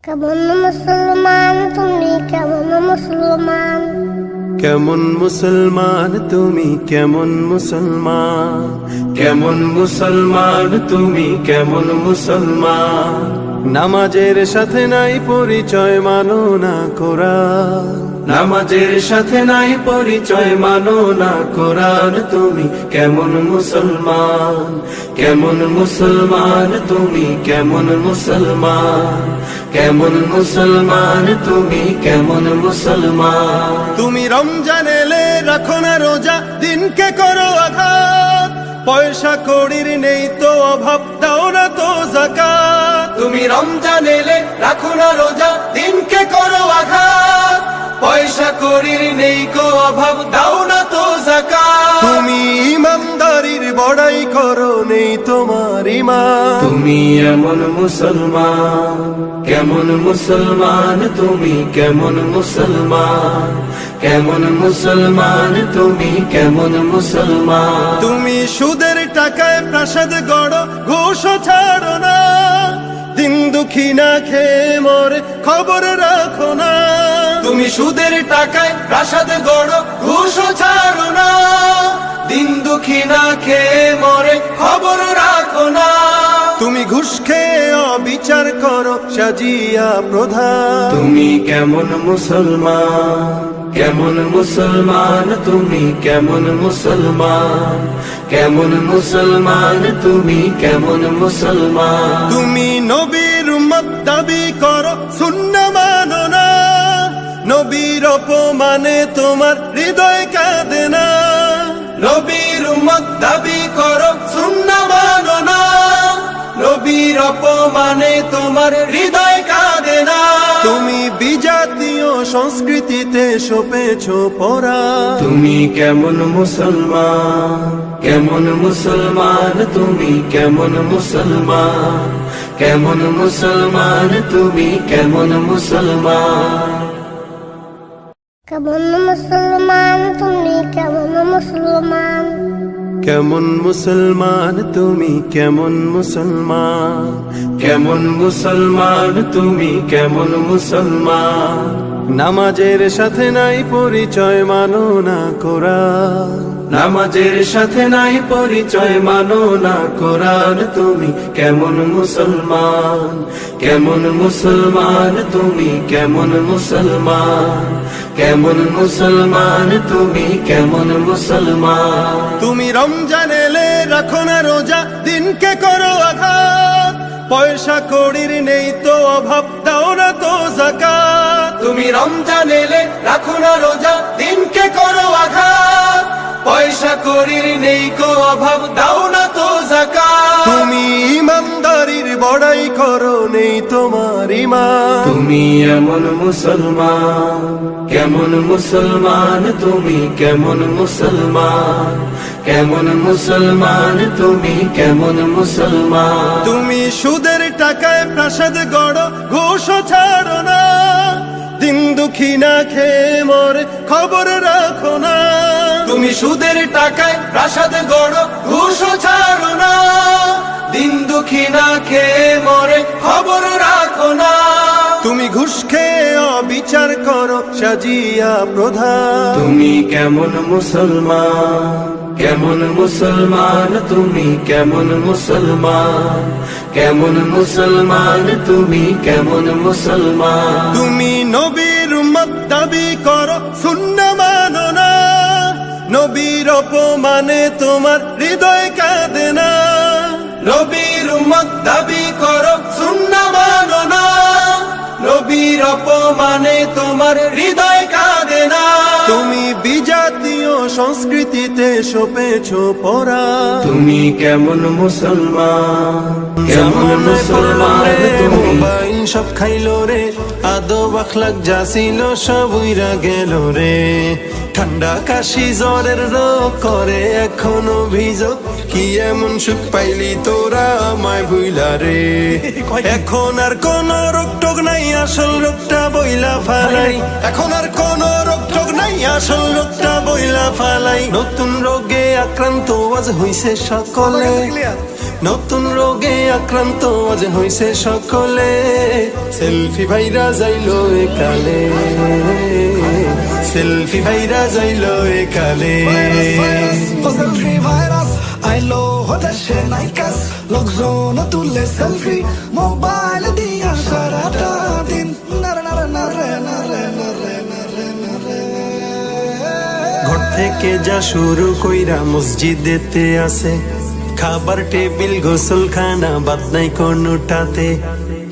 কেমন মুসলমান তুমি কেমন মুসলমান কেমন মুসলমান তুমি কেমন মুসলমান কেমন মুসলমান তুমি কেমন মুসলমান নামাজের সাথে নাই পরিচয় মানো না কোরআন নামাজের সাথে নাই পরিচয় মানো না কোরআন তুমি কেমন মুসলমান কেমন মুসলমান তুমি কেমন মুসলমান কেমন মুসলমান তুমি কেমন মুসলমান তুমি রমজান এলে রাখো না রোজা দিনকে করো আঘাত পয়সা কড়ির নেই তো অভাব দাও না তো যাকাত তুমি রমজান এলে রাখো না রোজা দিনকে করো আঘাত পয়সা কড়ির নেই কো অভাব দাও না তো যাকাত তুমি ইমানদারির বড়াই করো নেই তোমার ঈমান তুমি এমন মুসলমান কেমন মুসলমান তুমি কেমন মুসলমান কেমন মুসলমান তুমি কেমন মুসলমান তুমি সুদের টাকায় প্রাসাদ গড়ো ঘুষ ছাড়ো না দিন দুঃখী না খেয়ে মরে খবর রাখো না তুমি সুদের টাকায় প্রাসাদ গড়ো ঘুষ ছাড়ো না দিন দুঃখী না খেয়ে মরে খবর রাখো না তুমি ঘুষ খেয়ে অবিচার করো সাজিয়া প্রধান তুমি কেমন মুসলমান কেমন মুসলমান তুমি কেমন মুসলমান কেমন মুসলমান তুমি কেমন মুসলমান তুমি নবীর উম্মত দাবি করো সুন্নাহ মানো না নবীর অপমানে তোমার হৃদয় কাঁদে না নবীর উম্মত দাবি করো সুন্নাহ মানো না নবীর অপমানে তোমার হৃদয় কাঁদে না তুমি বিজাতীয় সংস্কৃতিতে সপেছো পরা তুমি কেমন মুসলমান কেমন মুসলমান তুমি কেমন মুসলমান কেমন মুসলমান তুমি কেমন মুসলমান কেমন মুসলমান তুমি কেমন মুসলমান কেমন মুসলমান তুমি কেমন মুসলমান কেমন মুসলমান তুমি কেমন মুসলমান নামাজের সাথে নাই পরিচয় মানো না কোরআন নামাজের সাথে নাই পরিচয় মানো না কোরআন তুমি কেমন মুসলমান কেমন মুসলমান তুমি কেমন মুসলমান কেমন মুসলমান তুমি কেমন মুসলমান তুমি রমজান এলে রাখো না রোজা দিনকে করো আঘাত পয়সা কড়ির নেই তো অভাব দাও না তো যাকাত তুমি রমজান এলে রাখো না রোজা দিনকে করো আঘাত পয়সা কড়ির নেই কো অভাব দাও না তো যাকাত তুমি ইমানদারির বড়াই করো নেই তোমার ঈমান তুমি এমন মুসলমান কেমন মুসলমান তুমি কেমন মুসলমান কেমন মুসলমান তুমি কেমন মুসলমান তুমি সুদের টাকায় প্রাসাদ গড়ো ঘুষ ছাড়ো না দিন দুঃখী না খেয়ে মরে খবর রাখো না তুমি সুদের টাকায় প্রাসাদ গড়ো ঘুষ ছাড়ো না দিন দুঃখী না খেয়ে মরে খবর রাখো না তুমি ঘুষ খেয়ে অবিচার করো সাজিয়া প্রধান তুমি কেমন মুসলমান কেমন মুসলমান তুমি কেমন মুসলমান কেমন মুসলমান তুমি কেমন মুসলমান তুমি নবীর উম্মত দাবি করো সুন্নাহ মানো না নবীর অপমানে তোমার হৃদয় কাঁদে না নবীর উম্মত দাবি করো সুন্নাহ মানো না নবীর অপমানে তোমার হৃদয় কাঁদে না তুমি বিজাতীয় সংস্কৃতিতে সপেছো পরা তুমি কেমন মুসলমান কেমন মুসলমান তুমি বাইন সব খাইলো রে আদব আখলাক যা ছিল সব উইরা গেল রে ঠান্ডা কাশি জ্বরের রোগ করে এখনো ভিজক কি এমন সুখ পাইলি তোরা আমায় ভুইলা রে এখন আর কোন রোগ টোক নাই আসল রোগটা বইলা ফালাই এখন আর কোন রোগ টোক নাই আসল রোগটা বইলা ফালাই নতুন রোগে আক্রান্ত আজ হইছে সকলে নতুন রোগে আক্রান্ত আজ হইছে সকলে, সেলফি ভাইরা যাইলো একালে, সেলফি ভাইরা যাইলো একালে। সেলফি ভাইরাস আইলো দেশে নাইকাস, লোকজন তুলে সেলফি মোবাইল দিয়া সারাটা দিন। নারে নারে নারে নারে নারে নারে নারে। ঘর থেকে যা শুরু কইরা মসজিদেতে আছে, খাবার টেবিল গোসলখানা বাদ নাই কোনটাতে।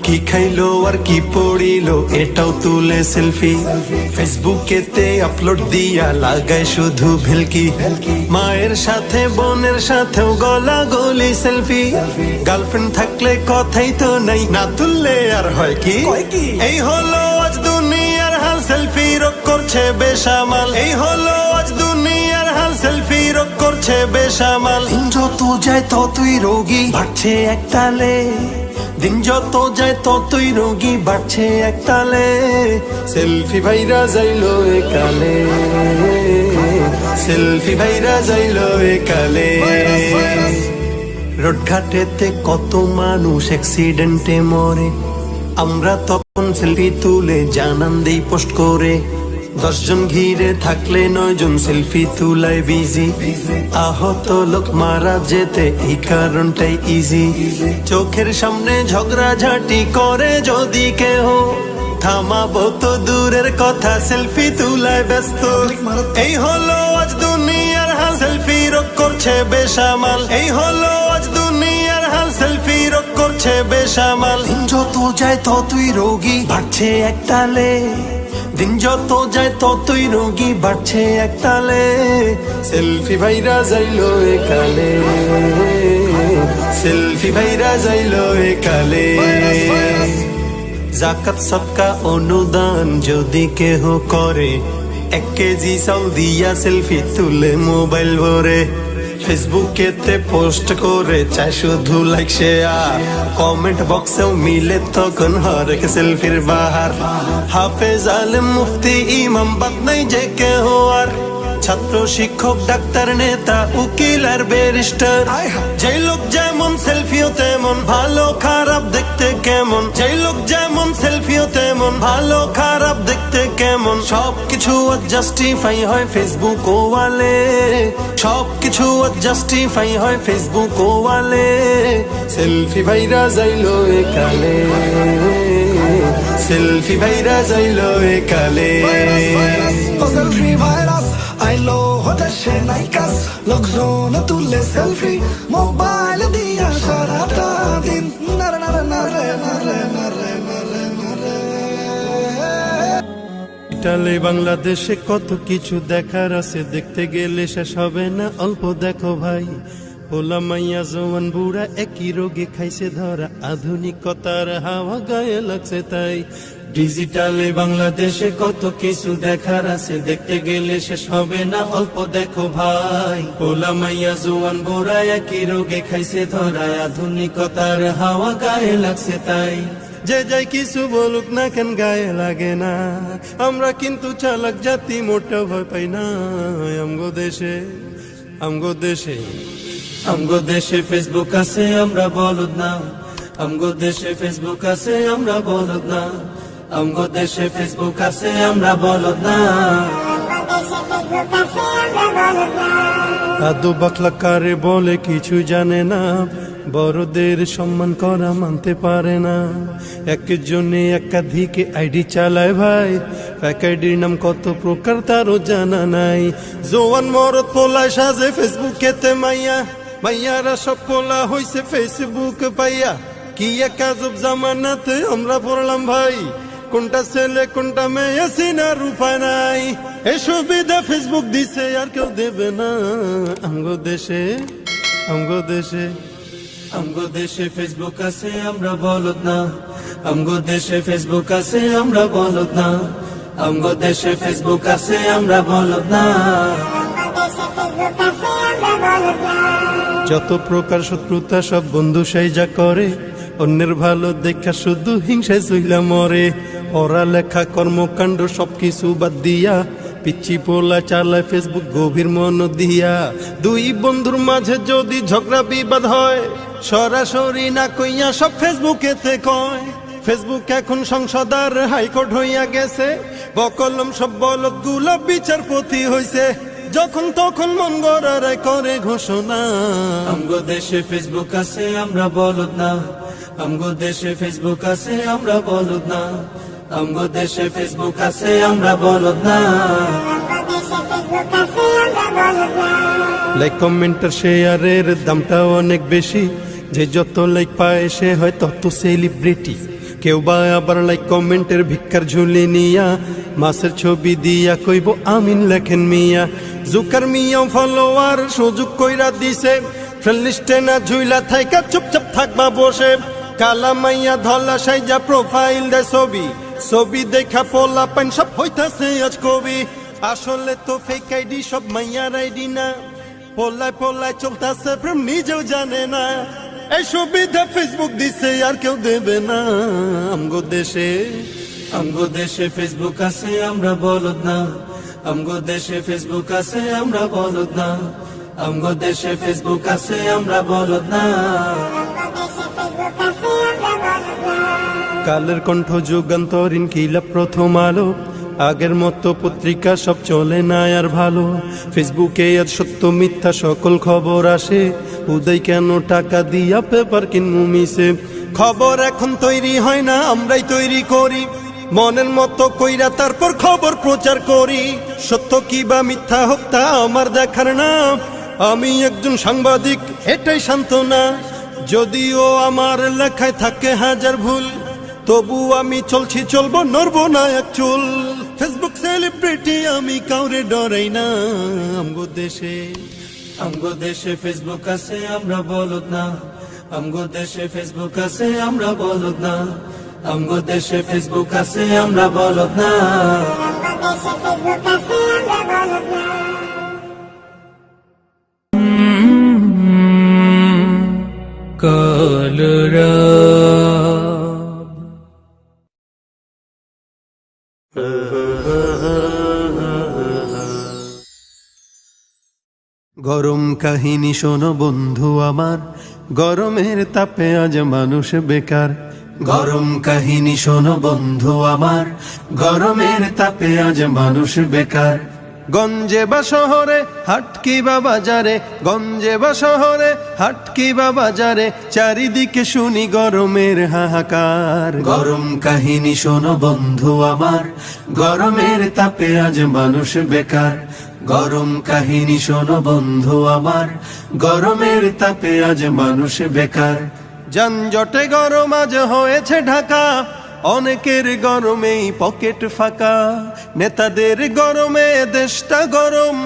কি খাইলো আর কি পড়িলো এটাও তুলে সেলফি, ফেসবুকেতে আপলোড দিয়া লাগায় শুধু ভেলকি। মায়ের সাথে বোনের সাথেও গলা গলি সেলফি, গার্লফ্রেন্ড থাকলে কথাই তো নাই, না তুললে আর হয় কি। এই হলো আজ দুনিয়ার হাল, সেলফি রোগ করছে বেসামাল। এই হলো আজ দুনিয়ার হাল, সেলফি রোগ করছে বেসামাল। দিন যত যায় ততই রোগী বাড়ছে একতালে, দিন যত যায় ততই রোগী বাড়ছে একতালে। সেলফি ভাইরা যাইলো একালে, সেলফি ভাইরা যাইলো একালে। রোডঘাটেতে কত মানুষ অ্যাক্সিডেন্টে মরে, আমরা তখন সেলফি তুলে জানান দেই পোস্ট করে। 10 জন ঘিরে থাকলে 9 জন সেলফি তুলায় বিজি, আহত লোক মারা যেতে এই কারণটাই ইজি। চোখের সামনে ঝগড়াঝাটি করে যদি কেহ, থামাবো তো দূরের কথা, সেলফি তুলায় ব্যস্ত। এই হলো আজ দুনিয়ার হাল, সেলফি রোগ করছে বেসামাল। এই হলো আজ দুনিয়ার হাল, সেলফি রোগ করছে বেসামাল। দিন যত যায় ততই রোগী বাড়ছে একতালে, দিন যত যায় ততই রোগী বাড়ছে একতালে। সেলফি ভাইরা যাইলো একালে, সেলফি ভাইরা যাইলো একালে। জাকাত সদকা অনুদান যদি কেহ করে, 1 কেজি চাউল দিয়া সেলফি তুলে মোবাইল ভরে। ফেসবুকেতে পোস্ট করে চাই শুধু লাইক শেয়ার, কমেন্ট বক্সেও মিলে তখন হরেক সেলফির বাহার। হাফেজ আলেম মুফতি ইমাম বাদ নাই যে কেহ আর, ছাত্র শিক্ষক ডাক্তার নেতা উকিল আর ব্যারিস্টার। যে লোক যেমন সেলফিও তেমন ভালো খারাপ দেখতে কেমন, যে লোক যেমন সেলফিও তেমন ভালো খারাপ দেখতে কেমন। সবকিছু জাস্টিফাই হয় ফেসবুক ওয়ালে, সবকিছু জাস্টিফাই হয় ফেসবুক ওয়ালে। সেলফি ভাইরা যাইলো একালে, সেলফি ভাইরা যাইলো একালে। সেলফি ভাইরাস আইলো দেশে নাইকাস, লোকজন তুলে সেলফি মোবাইল দিয়া সারাটা দিন। নারে নারে নারে নারে নারে নারে নারে। টালে বাংলাদেশে কত কিছু দেখার আছে, দেখতে গেলে শেষ হবে না, অল্প দেখো ভাই। পোলা মাইয়া জওয়ান বুড়া একই রোগে খাইছে ধরা, আধুনিকতার হাওয়া গায়ে লাগছে তাই। ডিজিটালে বাংলাদেশে কত কিছু দেখার আছে, দেখতে গেলে শেষ হবে না, অল্প দেখো ভাই। পোলা মাইয়া জওয়ান বুড়া একই রোগে খাইছে ধরা, আধুনিকতার হাওয়া গায়ে লাগছে তাই। যে যাই কিছু বলুক না কেন গায়ে লাগে না, আমরা কিন্তু চালাক জাতি মোটা ভয় পাই না। আমগো দেশে, আমগো দেশে, আমগো দেশে ফেসবুক আছে আমরা বলদ না, আমগো দেশে ফেসবুক আছে আমরা বলদ না, আমগো দেশে ফেসবুক আছে আমরা বলদ না। আদো বাকলা কারে বলে কিছু জানে না, বড়দের সম্মান করা মানতে পারে না। একজনে একাধিক আইডি চালায় ভাই, এক আইডির নাম কত প্রকার তারও জানা নাই। জোয়ান মরদ পোলায় সাজে ফেসবুকেতে মাইয়া, মাইয়ারা সব পোলা হইছে ফেসবুক পাইয়া। কি এক আজব জামানাতে আমরা পড়লাম ভাই, কোনটা ছেলে কোনটা মেয়ে চিনার উপায় নাই। এই সুবিধা ফেসবুক দিছে আর কেউ দেবে না। আমগো দেশে, আমগো দেশে, আমগো দেশে ফেসবুক আছে আমরা বলদ না, আমগো দেশে ফেসবুক আছে আমরা বলদ না, আমগো দেশে ফেসবুক আছে আমরা বলদ না। যত প্রকার শত্রুতা সব বন্ধু সাইজা করে, অন্যের ভালো দেখা শুধু হিংসায় চইলা মরে। পড়ালেখা কর্মকাণ্ড সবকিছু বাদ দিয়া পিচ্ছি পোলা চালায় ফেসবুক গভীর মন দিয়া। দুই বন্ধুর মাঝে যদি ঝগড়া বিবাদ হয়, সরাসরি না কইয়া সব ফেসবুকেতে কয়। ফেসবুক এখন সংসদ আর হাইকোর্ট হইয়া গেছে, বকলম সব বলদ গুলো বিচারপতি হইছে। যখন তখন মন গড়ায় করে ঘোষণা। আমগো দেশে ফেসবুক আছে আমরা বলদ না, আমগো দেশে ফেসবুক আছে আমরা বলদ না, আমগো দেশে ফেসবুক আছে আমরা বলদ না। লাইক কমেন্ট আর শেয়ারের দামটা অনেক বেশি, যে যত লাইক পায় সে হয় তত সেলিব্রিটি। কেউ বা আবার লাইক কমেন্টের ভিক্ষার ঝুলি নিয়া মাছের ছবি দিয়া কইব আমিন লেখেন মিয়া। জুকার মিয়া ফলোয়ার সুযোগ কইরা দিছে, ফ্রেন্ড লিস্টে না ঝুইলা থাইকা চুপচাপ থাকবা বসে। কালা মাইয়া ধলা সাইজা প্রোফাইল দে ছবি, ছবি দেখা পোলা পাইন সব হইতাছে আজ কবি। আসলে তো ফেক আইডি সব মাইয়ার আইডি না, পোলায় পোলায় চলতাছে প্রেম নিজেও জানে না। এই সুবিধা ফেসবুক দিছে আর কেউ দেবে না। আমগো দেশে ফেসবুক আছে আমরা বলদ না, আমগো দেশে ফেসবুক আছে আমরা বলদ না, আমগো দেশে ফেসবুক আছে আমরা বলদ না। কালের কণ্ঠ যুগান্তরিন কিলা প্রথম আলো, আগের মতো পত্রিকা সব চলে না আর ভালো। ফেসবুকে আর সত্য মিথ্যা সকল খবর আসে, উদয় কেন টাকা দিয়া পেপার কিনমু মিশে। খবর এখন তৈরি হয় না, আমরাই তৈরি করি মনের মতো কইরা, তারপর খবর প্রচার করি। সত্য কি বা মিথ্যা হোক তা আমার দেখার না, আমি একজন সাংবাদিক এটাই সান্ত্বনা। যদিও আমার লেখায় থাকে হাজার ভুল, তবু আমি চলছি চলবো নড়বো না এক চুল। ফেসবুক সেলিব্রিটি আমি কাউরে ডরাই না। আমগো দেশে ফেসবুক আছে আমরা বলদ না, আমগো দেশে ফেসবুক আছে আমরা বলদ না, আমগো দেশে ফেসবুক আছে আমরা বলদ না। গরম কাহিনী শোনো বন্ধু আমার, গরমের তাপে আজ মানুষ বেকার। গরম কাহিনী শোনো বন্ধু আমার, গরমের তাপে আজ মানুষ বেকার। গঞ্জে বা শহরে হাট কি বা বাজারে, গঞ্জে বা শহরে হাট কি বা বাজারে, চারিদিকে শুনি গরমের হাহাকার। গরম কাহিনী শোনো বন্ধু আমার, গরমের তাপে আজ মানুষ বেকার। গরম কাহিনী শোনো বন্ধু আমার, গরমের তাপে আজ মানুষ বেকার। যানজটে গরম আজ হয়েছে ঢাকা, অনেকের গরমেই পকেট ফাঁকা। নেতাদের গরমে দেশটা গরম,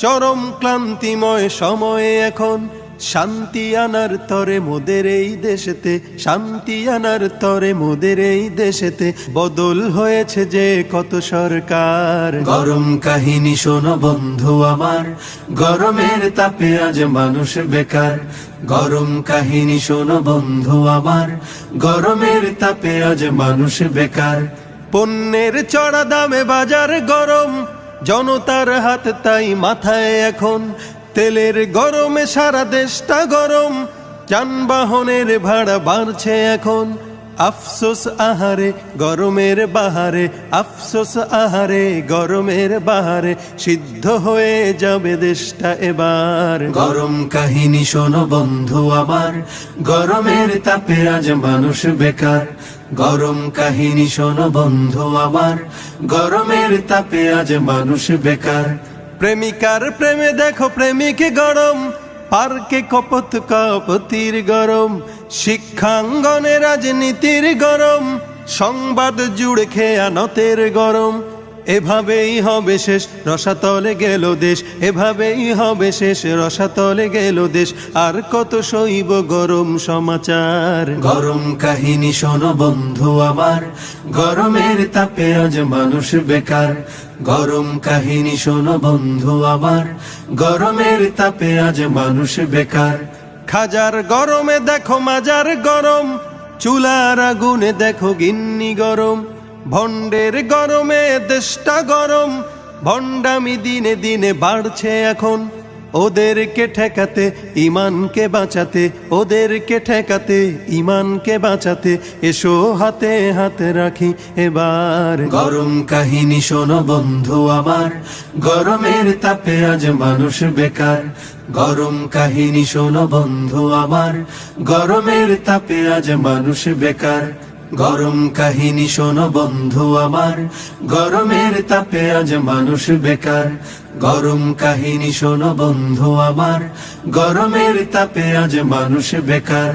চরম ক্লান্তিময় সময়ে এখন শান্তি আনার তরে মোদের এই দেশেতে, শান্তি আনার তরে মোদের এই দেশেতে বদল হয়েছে যে কত সরকার। গরম কাহিনী শোনো বন্ধু আমার, গরমের তাপে আজ মানুষ বেকার। গরম কাহিনী শোনো বন্ধু আমার, গরমের তাপে আজ মানুষ বেকার। পণ্যের চড়া দামে বাজার গরম, জনতার হাত তাই মাথায় এখন। তেলের গরমে সারা দেশটা গরম, যানবাহনের ভাড়া বাড়ছে এখন। আফসোস আহারে গরমের বাহারে, আফসোস আহারে গরমের বাহারে, সিদ্ধ হয়ে যাবে দেশটা এবার। গরম কাহিনী শোনো বন্ধু আমার, গরমের তাপে আজ মানুষ বেকার। গরম কাহিনী শোনো বন্ধু আমার, গরমের তাপে আজ মানুষ বেকার। প্রেমিকার প্রেমে দেখো প্রেমিক গরম, পার্কে কপত কপতির গরম। শিক্ষাঙ্গনে রাজনীতির গরম, সংবাদ জুড়ে খেয়ানতের গরম। এভাবেই হবে শেষ, রসাতলে গেল দেশ। এভাবেই হবে শেষ, রসাতলে গেল দেশ। আর কত সইব গরম সমাচার। গরম কাহিনী শোনো বন্ধু আমার, গরমের তাপে আজ মানুষ বেকার। গরম কাহিনী শোনো বন্ধু আমার, গরমের তাপে আজ মানুষ বেকার। খাজার গরমে দেখো মাজার গরম, চুলার আগুনে দেখো গিন্নি গরম। ভন্ডের গরমে দেশটা গরম, ভণ্ডামি দিনে দিনে বাড়ছে এখন, ওদেরকে ঠেকাতে ইমানকে বাঁচাতে, ওদেরকে ঠেকাতে ইমানকে বাঁচাতে এসো হাতে হাতে রাখি এবার। গরম কাহিনী শোনো বন্ধু আমার, গরমের তাপে আজ মানুষ বেকার। গরম কাহিনী শোনো বন্ধু আমার, গরমের তাপে আজ মানুষ বেকার। গরম কাহিনী শোনো বন্ধু আমার, গরমের তাপে আজ মানুষ বেকার। গরম কাহিনী শোনো বন্ধু আমার, গরমের তাপে আজ মানুষ বেকার।